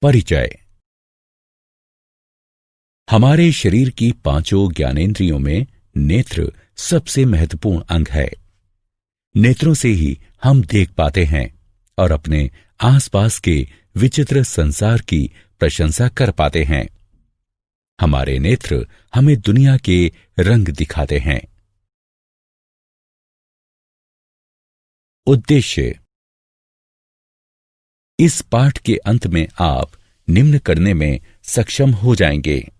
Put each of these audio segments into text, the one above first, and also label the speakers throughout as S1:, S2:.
S1: परिचय। हमारे शरीर की पांचों ज्ञानेंद्रियों में नेत्र सबसे महत्वपूर्ण अंग है। नेत्रों से ही हम देख पाते हैं और अपने आसपास के विचित्र संसार की प्रशंसा कर पाते हैं। हमारे नेत्र हमें दुनिया के रंग दिखाते हैं। उद्देश्य। इस पाठ के अंत में आप निम्न करने में सक्षम हो जाएंगे: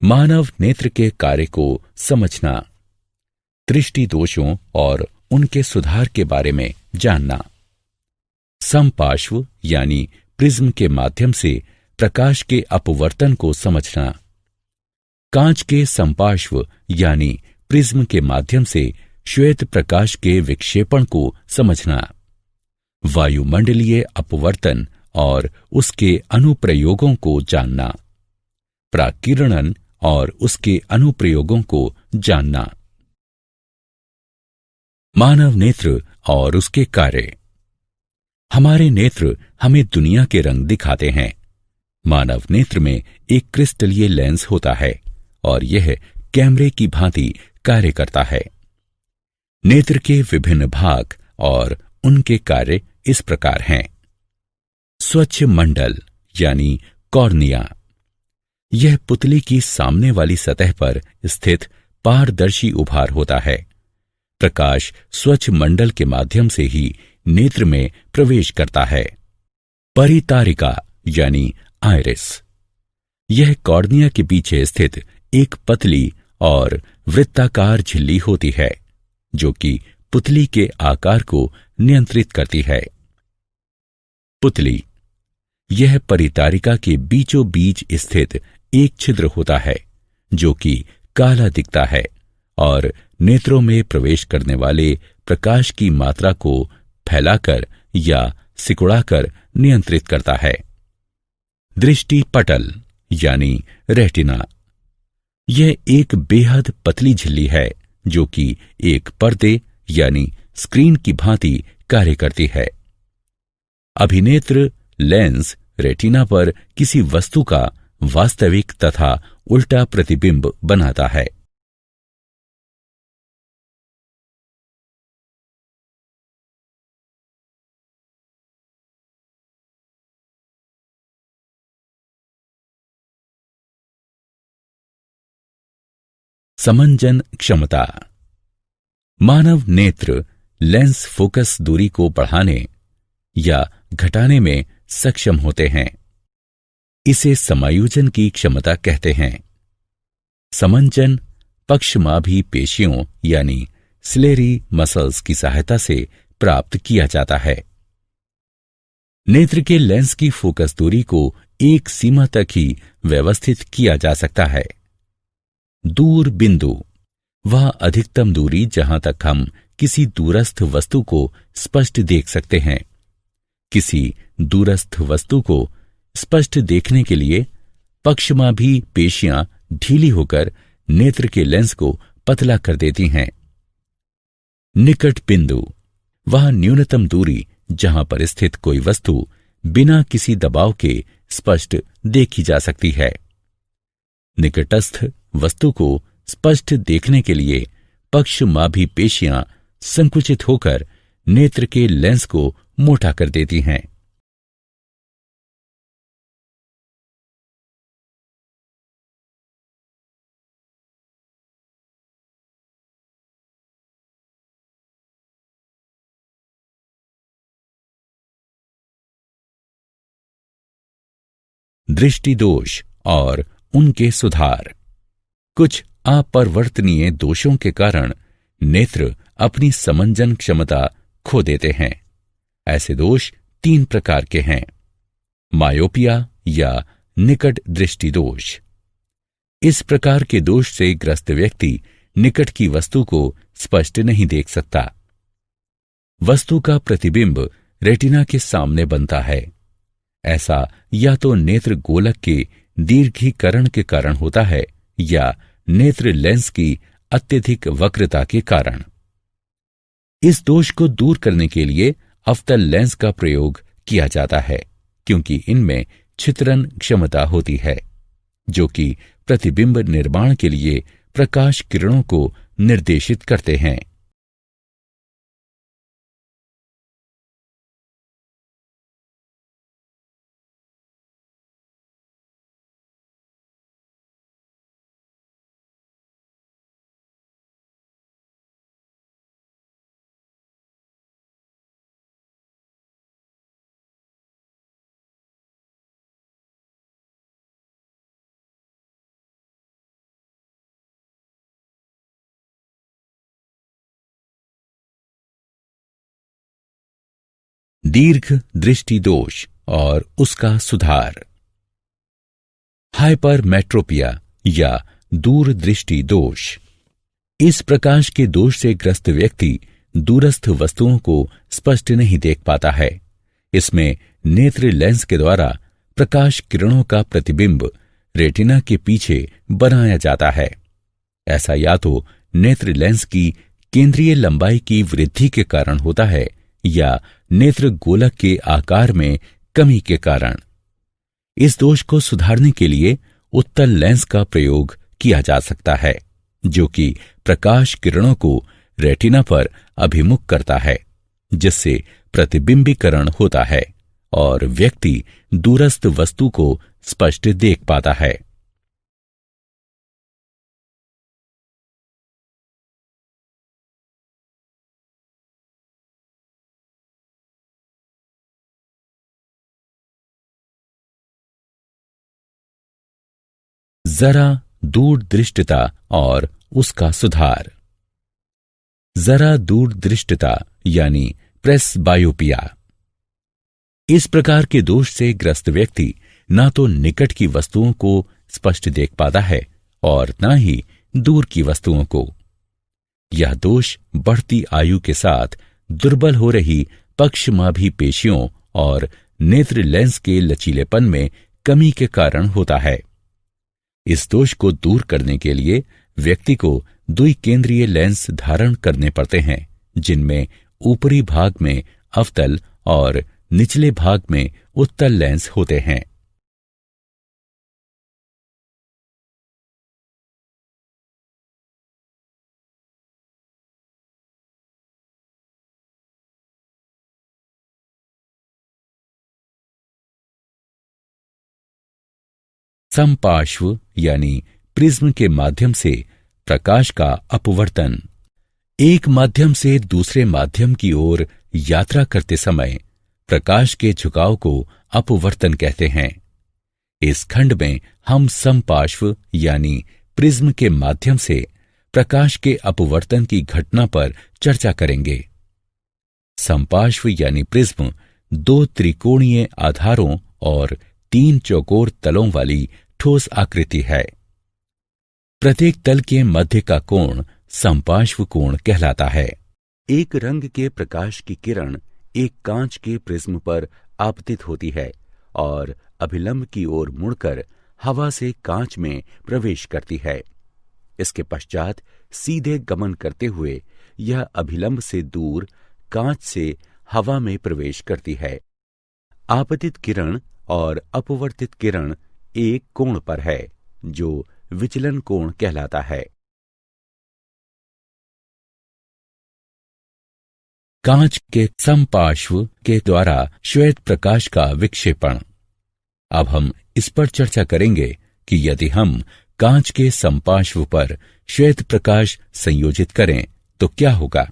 S1: मानव नेत्र के कार्य को समझना, दृष्टि दोषों और उनके सुधार के बारे में जानना, समपार्श्व यानी प्रिज्म के माध्यम से प्रकाश के अपवर्तन को समझना, कांच के समपार्श्व यानी प्रिज्म के माध्यम से श्वेत प्रकाश के विक्षेपण को समझना, वायुमंडलीय अपवर्तन और उसके अनुप्रयोगों को जानना, प्राकिरणन और उसके अनुप्रयोगों को जानना। मानव नेत्र और उसके कार्य। हमारे नेत्र हमें दुनिया के रंग दिखाते हैं। मानव नेत्र में एक क्रिस्टलीय लेंस होता है और यह कैमरे की भांति कार्य करता है। नेत्र के विभिन्न भाग और उनके कार्य इस प्रकार हैं: स्वच्छ मंडल यानी कॉर्निया, यह पुतली की सामने वाली सतह पर स्थित पारदर्शी उभार होता है। प्रकाश स्वच्छ मंडल के माध्यम से ही नेत्र में प्रवेश करता है। परितारिका यानी आइरिस, यह कॉर्निया के पीछे स्थित एक पतली और वृत्ताकार झिल्ली होती है जो कि पुतली के आकार को नियंत्रित करती है। पुतली, यह परितारिका के बीचों बीच स्थित एक छिद्र होता है जो कि काला दिखता है और नेत्रों में प्रवेश करने वाले प्रकाश की मात्रा को फैलाकर या सिकुड़ाकर नियंत्रित करता है। दृष्टि पटल यानी रेटिना, यह एक बेहद पतली झिल्ली है जो कि एक पर्दे यानी स्क्रीन की भांति कार्य करती है। अभिनेत्र लेंस रेटिना पर किसी वस्तु का वास्तविक तथा उल्टा प्रतिबिंब बनाता है। समंजन क्षमता। मानव नेत्र लेंस फोकस दूरी को बढ़ाने या घटाने में सक्षम होते हैं। इसे समायोजन की क्षमता कहते हैं। समंजन पक्षमाभी पेशियों यानी सिलेरी मसल्स की सहायता से प्राप्त किया जाता है। नेत्र के लेंस की फोकस दूरी को एक सीमा तक ही व्यवस्थित किया जा सकता है। दूर बिंदु, वह अधिकतम दूरी जहां तक हम किसी दूरस्थ वस्तु को स्पष्ट देख सकते हैं। किसी दूरस्थ वस्तु को स्पष्ट देखने के लिए पक्षमाभी पेशियां ढीली होकर नेत्र के लेंस को पतला कर देती हैं। निकट बिंदु, वह न्यूनतम दूरी जहां पर स्थित कोई वस्तु बिना किसी दबाव के स्पष्ट देखी जा सकती है। निकटस्थ वस्तु को स्पष्ट देखने के लिए पक्षमाभी पेशियां संकुचित होकर नेत्र के लेंस को मोटा कर देती हैं। दृष्टि दोष और उनके सुधार। कुछ अपरिवर्तनीय दोषों के कारण नेत्र अपनी समंजन क्षमता खो देते हैं। ऐसे दोष 3 प्रकार के हैं: मायोपिया या निकट दृष्टि दोष। इस प्रकार के दोष से ग्रस्त व्यक्ति निकट की वस्तु को स्पष्ट नहीं देख सकता। वस्तु का प्रतिबिंब रेटिना के सामने बनता है। ऐसा या तो नेत्र गोलक के दीर्घीकरण के कारण होता है या नेत्र लेंस की अत्यधिक वक्रता के कारण। इस दोष को दूर करने के लिए अवतल लेंस का प्रयोग किया जाता है क्योंकि इनमें छितरन क्षमता होती है, जो कि प्रतिबिंब निर्माण के लिए प्रकाश किरणों को निर्देशित करते हैं। दीर्घ दृष्टि दोष और उसका सुधार। हाइपरमेट्रोपिया या दूर दृष्टि दोष। इस प्रकाश के दोष से ग्रस्त व्यक्ति दूरस्थ वस्तुओं को स्पष्ट नहीं देख पाता है। इसमें नेत्र लेंस के द्वारा प्रकाश किरणों का प्रतिबिंब रेटिना के पीछे बनाया जाता है। ऐसा या तो नेत्र लेंस की केंद्रीय लंबाई की वृद्धि के कारण होता है या नेत्र गोलक के आकार में कमी के कारण। इस दोष को सुधारने के लिए उत्तल लेंस का प्रयोग किया जा सकता है, जो कि प्रकाश किरणों को रेटिना पर अभिमुख करता है, जिससे प्रतिबिंबीकरण होता है और व्यक्ति दूरस्थ वस्तु को स्पष्ट देख पाता है। जरा दूरदृष्टता और उसका सुधार। जरा दूरदृष्टता यानी प्रेसबायोपिया। इस प्रकार के दोष से ग्रस्त व्यक्ति ना तो निकट की वस्तुओं को स्पष्ट देख पाता है और ना ही दूर की वस्तुओं को। यह दोष बढ़ती आयु के साथ दुर्बल हो रही पक्षमाभी पेशियों और नेत्र लेंस के लचीलेपन में कमी के कारण होता है। इस दोष को दूर करने के लिए व्यक्ति को द्विकेंद्रीय लेंस धारण करने पड़ते हैं, जिनमें ऊपरी भाग में अवतल और निचले भाग में उत्तल लेंस होते हैं। समपार्श्व यानी प्रिज्म के माध्यम से प्रकाश का अपवर्तन। एक माध्यम से दूसरे माध्यम की ओर यात्रा करते समय प्रकाश के झुकाव को अपवर्तन कहते हैं। इस खंड में हम समपार्श्व यानी प्रिज्म के माध्यम से प्रकाश के अपवर्तन की घटना पर चर्चा करेंगे। समपार्श्व यानी प्रिज्म दो त्रिकोणीय आधारों और तीन चौकोर तलों वाली ठोस आकृति है। प्रत्येक तल के मध्य का कोण समपार्श्व कोण कहलाता है। एक रंग के प्रकाश की किरण एक कांच के प्रिज्म पर आपतित होती है और अभिलंब की ओर मुड़कर हवा से कांच में प्रवेश करती है। इसके पश्चात सीधे गमन करते हुए यह अभिलंब से दूर कांच से हवा में प्रवेश करती है। आपतित किरण और अपवर्तित किरण एक कोण पर है, जो विचलन कोण कहलाता है। कांच के समपार्श्व के द्वारा श्वेत प्रकाश का विक्षेपण। अब हम इस पर चर्चा करेंगे कि यदि हम कांच के समपार्श्व पर श्वेत प्रकाश संयोजित करें तो क्या होगा।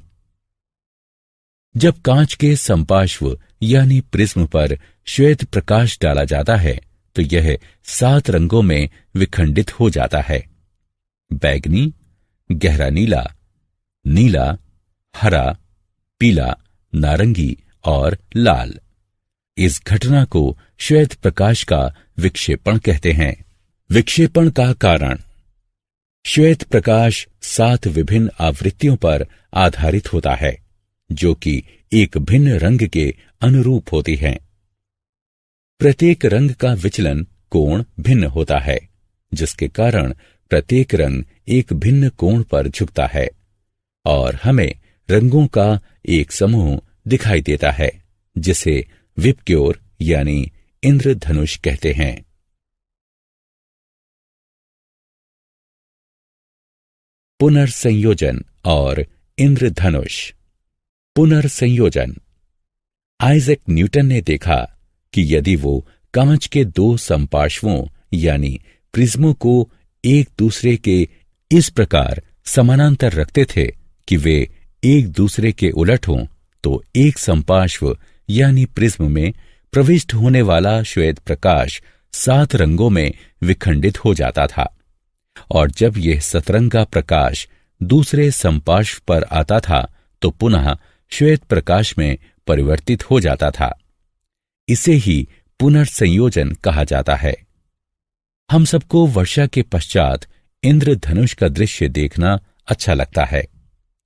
S1: जब कांच के समपार्श्व यानी प्रिज्म पर श्वेत प्रकाश डाला जाता है तो यह 7 रंगों में विखंडित हो जाता है। बैगनी, गहरा नीला, नीला, हरा, पीला, नारंगी और लाल। इस घटना को श्वेत प्रकाश का विक्षेपण कहते हैं। विक्षेपण का कारण। श्वेत प्रकाश 7 विभिन्न आवृत्तियों पर आधारित होता है, जो कि एक भिन्न रंग के अनुरूप होती हैं। प्रत्येक रंग का विचलन कोण भिन्न होता है, जिसके कारण प्रत्येक रंग एक भिन्न कोण पर झुकता है और हमें रंगों का एक समूह दिखाई देता है, जिसे विबग्योर यानी इंद्रधनुष कहते हैं। पुनर्संयोजन और इंद्रधनुष। पुनर्संयोजन। आइजैक न्यूटन ने देखा कि यदि वो कांच के दो समपार्श्वों यानी प्रिज्मों को एक दूसरे के इस प्रकार समानांतर रखते थे कि वे एक दूसरे के उलट हों, तो एक समपार्श्व यानी प्रिज्म में प्रविष्ट होने वाला श्वेत प्रकाश 7 रंगों में विखंडित हो जाता था, और जब यह सतरंगा प्रकाश दूसरे समपार्श्व पर आता था तो पुनः श्वेत प्रकाश में परिवर्तित हो जाता था। इसे ही पुनर्संयोजन कहा जाता है। हम सबको वर्षा के पश्चात इंद्रधनुष का दृश्य देखना अच्छा लगता है।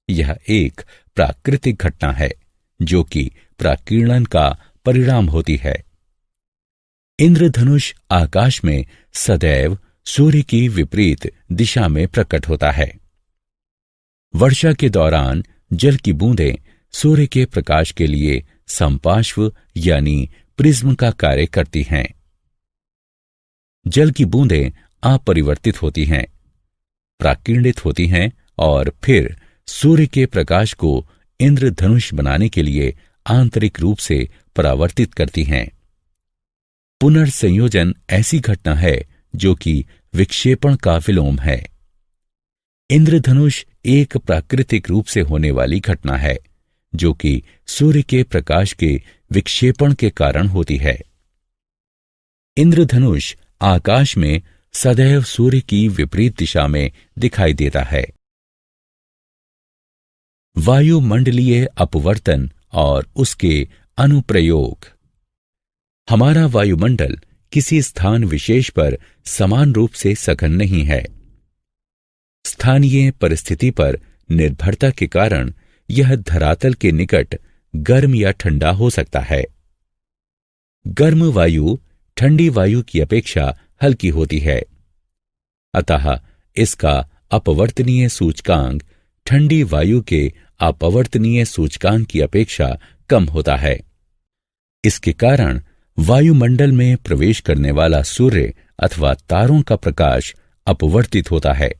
S1: यह एक प्राकृतिक घटना है जो कि प्राकीर्णन का परिणाम होती है। इंद्रधनुष आकाश में सदैव सूर्य की विपरीत दिशा में प्रकट होता है। वर्षा के दौरान जल की बूंदें सूर्य के प्रकाश के लिए समपार्श्व यानी प्रिज्म का कार्य करती हैं। जल की बूंदें अपरिवर्तित होती हैं, प्राकीर्णित होती हैं और फिर सूर्य के प्रकाश को इंद्रधनुष बनाने के लिए आंतरिक रूप से परावर्तित करती हैं। पुनर्संयोजन ऐसी घटना है जो कि विक्षेपण का विलोम है। इंद्रधनुष एक प्राकृतिक रूप से होने वाली घटना है जो कि सूर्य के प्रकाश के विक्षेपण के कारण होती है। इंद्रधनुष आकाश में सदैव सूर्य की विपरीत दिशा में दिखाई देता है। वायुमंडलीय अपवर्तन और उसके अनुप्रयोग। हमारा वायुमंडल किसी स्थान विशेष पर समान रूप से सघन नहीं है। स्थानीय परिस्थिति पर निर्भरता के कारण यह धरातल के निकट गर्म या ठंडा हो सकता है। गर्म वायु ठंडी वायु की अपेक्षा हल्की होती है, अतः इसका अपवर्तनीय सूचकांक ठंडी वायु के अपवर्तनीय सूचकांक की अपेक्षा कम होता है। इसके कारण वायुमंडल में प्रवेश करने वाला सूर्य अथवा तारों का प्रकाश अपवर्तित होता है।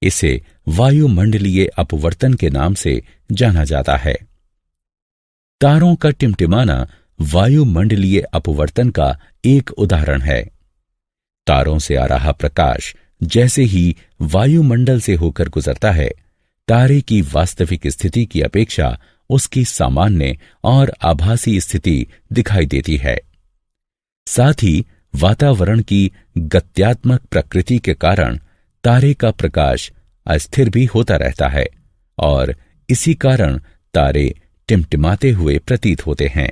S1: इसे वायुमंडलीय अपवर्तन के नाम से जाना जाता है। तारों का टिमटिमाना वायुमंडलीय अपवर्तन का एक उदाहरण है। तारों से आ रहा प्रकाश जैसे ही वायुमंडल से होकर गुजरता है, तारे की वास्तविक स्थिति की अपेक्षा उसकी सामान्य और आभासी स्थिति दिखाई देती है। साथ ही वातावरण की गत्यात्मक प्रकृति के कारण तारे का प्रकाश अस्थिर भी होता रहता है और इसी कारण तारे टिमटिमाते हुए प्रतीत होते हैं।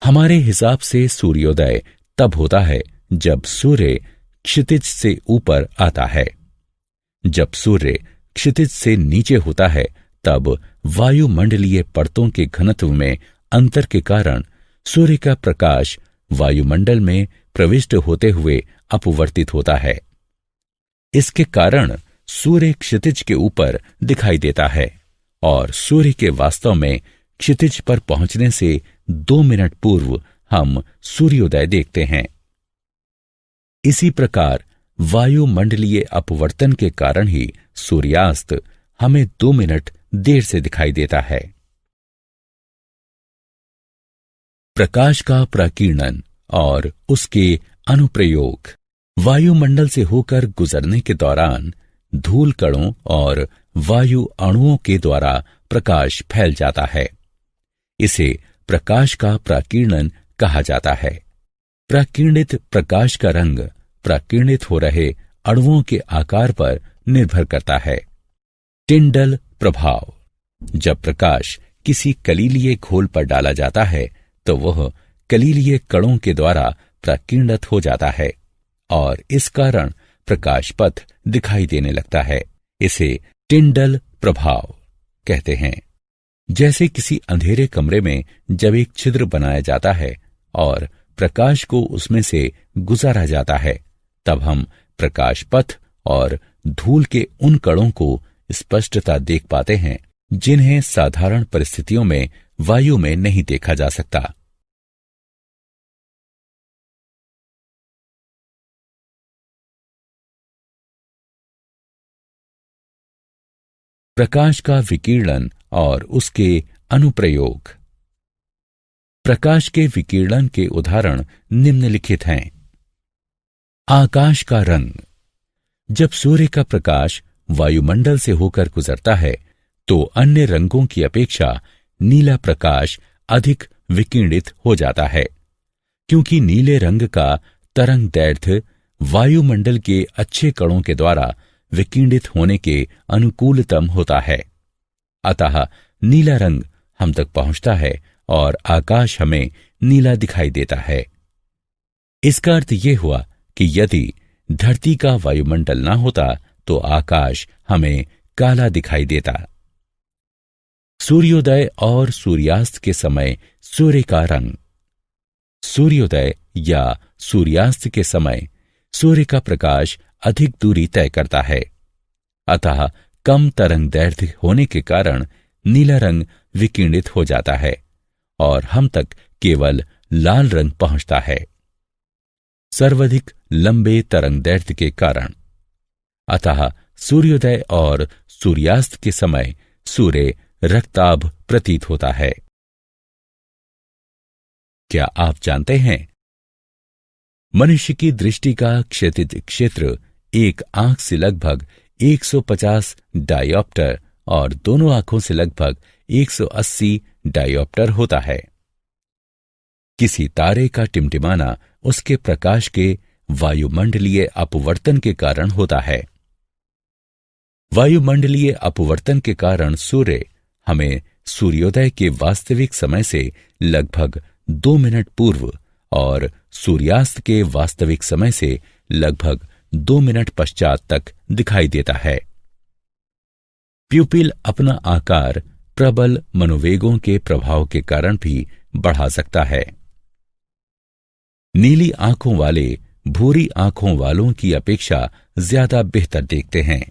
S1: हमारे हिसाब से सूर्योदय तब होता है जब सूर्य क्षितिज से ऊपर आता है। जब सूर्य क्षितिज से नीचे होता है तब वायुमंडलीय परतों के घनत्व में अंतर के कारण सूर्य का प्रकाश वायुमंडल में प्रविष्ट होते हुए अपवर्तित होता है। इसके कारण सूर्य क्षितिज के ऊपर दिखाई देता है और सूर्य के वास्तव में क्षितिज पर पहुंचने से 2 मिनट पूर्व हम सूर्योदय देखते हैं। इसी प्रकार वायुमंडलीय अपवर्तन के कारण ही सूर्यास्त हमें 2 मिनट देर से दिखाई देता है। प्रकाश का प्राकीर्णन और उसके अनुप्रयोग। वायुमंडल से होकर गुजरने के दौरान धूल कणों और वायु अणुओं के द्वारा प्रकाश फैल जाता है। इसे प्रकाश का प्राकीर्णन कहा जाता है। प्राकीर्णित प्रकाश का रंग प्राकीर्णित हो रहे अणुओं के आकार पर निर्भर करता है। टिंडल प्रभाव। जब प्रकाश किसी कलीलीय घोल पर डाला जाता है तो वह कलीलीय कणों के द्वारा प्राकीर्णित हो जाता है और इस कारण प्रकाश पथ दिखाई देने लगता है। इसे टिंडल प्रभाव कहते हैं। जैसे किसी अंधेरे कमरे में जब एक छिद्र बनाया जाता है और प्रकाश को उसमें से गुजारा जाता है, तब हम प्रकाश पथ और धूल के उन कणों को स्पष्टता देख पाते हैं जिन्हें साधारण परिस्थितियों में वायु में नहीं देखा जा सकता। प्रकाश का विकिरण और उसके अनुप्रयोग। प्रकाश के विकिरण के उदाहरण निम्नलिखित हैं। आकाश का रंग। जब सूर्य का प्रकाश वायुमंडल से होकर गुजरता है तो अन्य रंगों की अपेक्षा नीला प्रकाश अधिक विकिरणित हो जाता है, क्योंकि नीले रंग का तरंगदैर्घ्य वायुमंडल के अच्छे कणों के द्वारा विकिरणित होने के अनुकूलतम होता है। अतः नीला रंग हम तक पहुंचता है और आकाश हमें नीला दिखाई देता है। इसका अर्थ यह हुआ कि यदि धरती का वायुमंडल न होता तो आकाश हमें काला दिखाई देता। सूर्योदय और सूर्यास्त के समय सूर्य का रंग। सूर्योदय या सूर्यास्त के समय सूर्य का प्रकाश अधिक दूरी तय करता है, अतः कम तरंगदैर्घ्य होने के कारण नीला रंग विकिरणित हो जाता है और हम तक केवल लाल रंग पहुंचता है। सर्वाधिक लंबे तरंगदैर्घ्य के कारण, अतः सूर्योदय और सूर्यास्त के समय सूर्य रक्ताभ प्रतीत होता है। क्या आप जानते हैं मनुष्य की दृष्टि का क्षैतिज क्षेत्र एक आंख से लगभग 150 डायोप्टर और दोनों आंखों से लगभग 180 डायोप्टर होता है। किसी तारे का टिमटिमाना उसके प्रकाश के वायुमंडलीय अपवर्तन के कारण होता है। वायुमंडलीय अपवर्तन के कारण सूर्य हमें सूर्योदय के वास्तविक समय से लगभग 2 मिनट पूर्व और सूर्यास्त के वास्तविक समय से लगभग 2 मिनट पश्चात तक दिखाई देता है। प्यूपिल अपना आकार प्रबल मनोवेगों के प्रभाव के कारण भी बढ़ा सकता है। नीली आंखों वाले भूरी आंखों वालों की अपेक्षा ज्यादा बेहतर देखते हैं।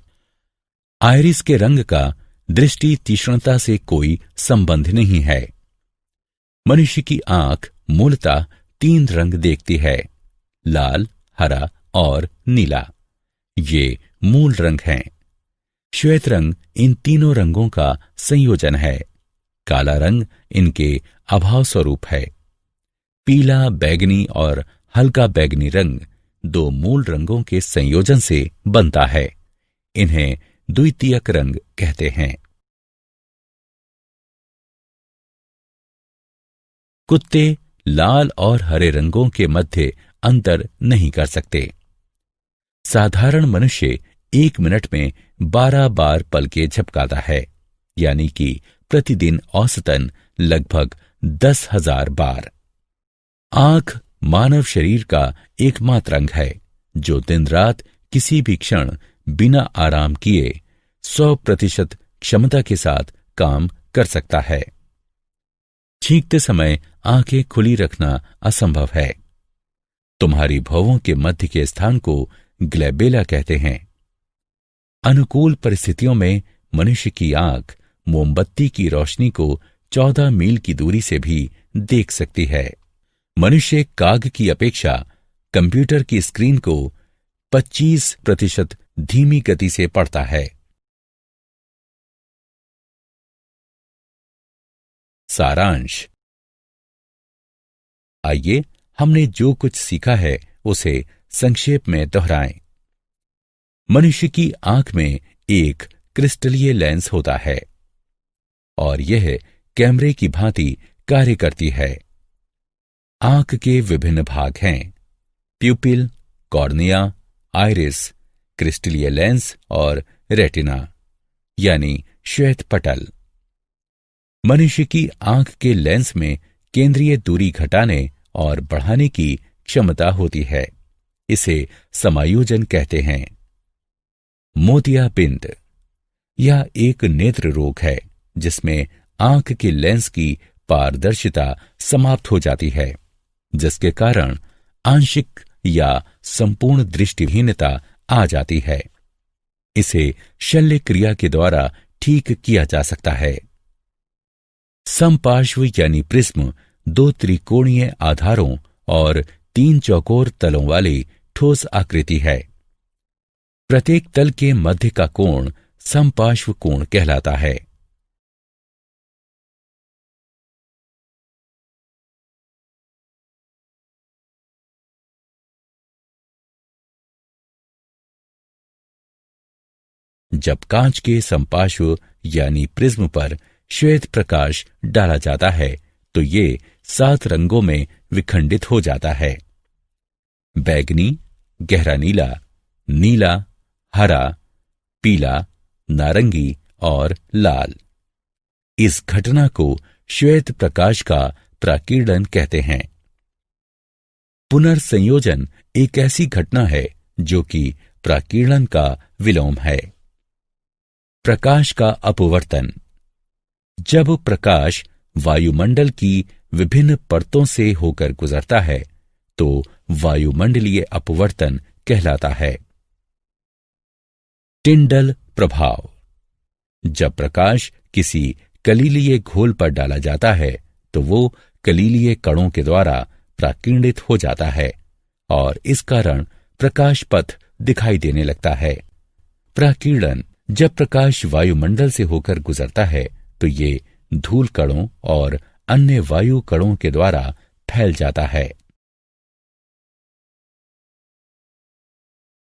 S1: आइरिस के रंग का दृष्टि तीक्ष्णता से कोई संबंध नहीं है। मनुष्य की आंख मूलतः 3 रंग देखती है, लाल, हरा और नीला। ये मूल रंग हैं। श्वेत रंग इन तीनों रंगों का संयोजन है। काला रंग इनके अभाव स्वरूप है। पीला, बैगनी और हल्का बैगनी रंग 2 मूल रंगों के संयोजन से बनता है। इन्हें द्वितीयक रंग कहते हैं। कुत्ते लाल और हरे रंगों के मध्य अंतर नहीं कर सकते। साधारण मनुष्य 1 मिनट में 12 बार पलकें झपकाता है, यानी कि प्रतिदिन औसतन लगभग 10,000 बार। आंख मानव शरीर का एकमात्र अंग है जो दिन रात किसी भी क्षण बिना आराम किए 100% क्षमता के साथ काम कर सकता है। छींकते समय आंखें खुली रखना असंभव है। तुम्हारी भौहों के मध्य के स्थान को ग्लैबेला कहते हैं। अनुकूल परिस्थितियों में मनुष्य की आंख मोमबत्ती की रोशनी को 14 मील की दूरी से भी देख सकती है। मनुष्य काग की अपेक्षा कंप्यूटर की स्क्रीन को 25% धीमी गति से पढ़ता है। सारांश। आइए हमने जो कुछ सीखा है उसे संक्षेप में दोहराएं। मनुष्य की आंख में एक क्रिस्टलीय लेंस होता है और यह कैमरे की भांति कार्य करती है। आंख के विभिन्न भाग हैं: प्यूपिल, कॉर्निया, आइरिस, क्रिस्टलीय लेंस और रेटिना, यानी श्वेत पटल। मनुष्य की आंख के लेंस में केंद्रीय दूरी घटाने और बढ़ाने की क्षमता होती है। इसे समायोजन कहते हैं। मोतियाबिंद। यह एक नेत्र रोग है जिसमें आंख के लेंस की पारदर्शिता समाप्त हो जाती है, जिसके कारण आंशिक या संपूर्ण दृष्टिहीनता आ जाती है। इसे शल्य क्रिया के द्वारा ठीक किया जा सकता है। समपार्श्व यानी प्रिज्म 2 त्रिकोणीय आधारों और 3 चौकोर तलों वाली ठोस आकृति है। प्रत्येक तल के मध्य का कोण समपार्श्व कोण कहलाता है। जब कांच के समपार्श्व यानी प्रिज्म पर श्वेत प्रकाश डाला जाता है तो ये 7 रंगों में विखंडित हो जाता है। बैंगनी, गहरा नीला, नीला, हरा, पीला, नारंगी और लाल। इस घटना को श्वेत प्रकाश का प्राकीर्णन कहते हैं। पुनर्संयोजन एक ऐसी घटना है जो कि प्राकीर्णन का विलोम है। प्रकाश का अपवर्तन। जब प्रकाश वायुमंडल की विभिन्न परतों से होकर गुजरता है तो वायुमंडलीय अपवर्तन कहलाता है। टिंडल प्रभाव। जब प्रकाश किसी कलीलीय घोल पर डाला जाता है तो वो कलीलीय कणों के द्वारा प्राकीर्णित हो जाता है और इस कारण प्रकाश पथ दिखाई देने लगता है। प्राकीर्णन। जब प्रकाश वायुमंडल से होकर गुजरता है तो ये धूल कणों और अन्य वायु कणों के द्वारा फैल जाता है।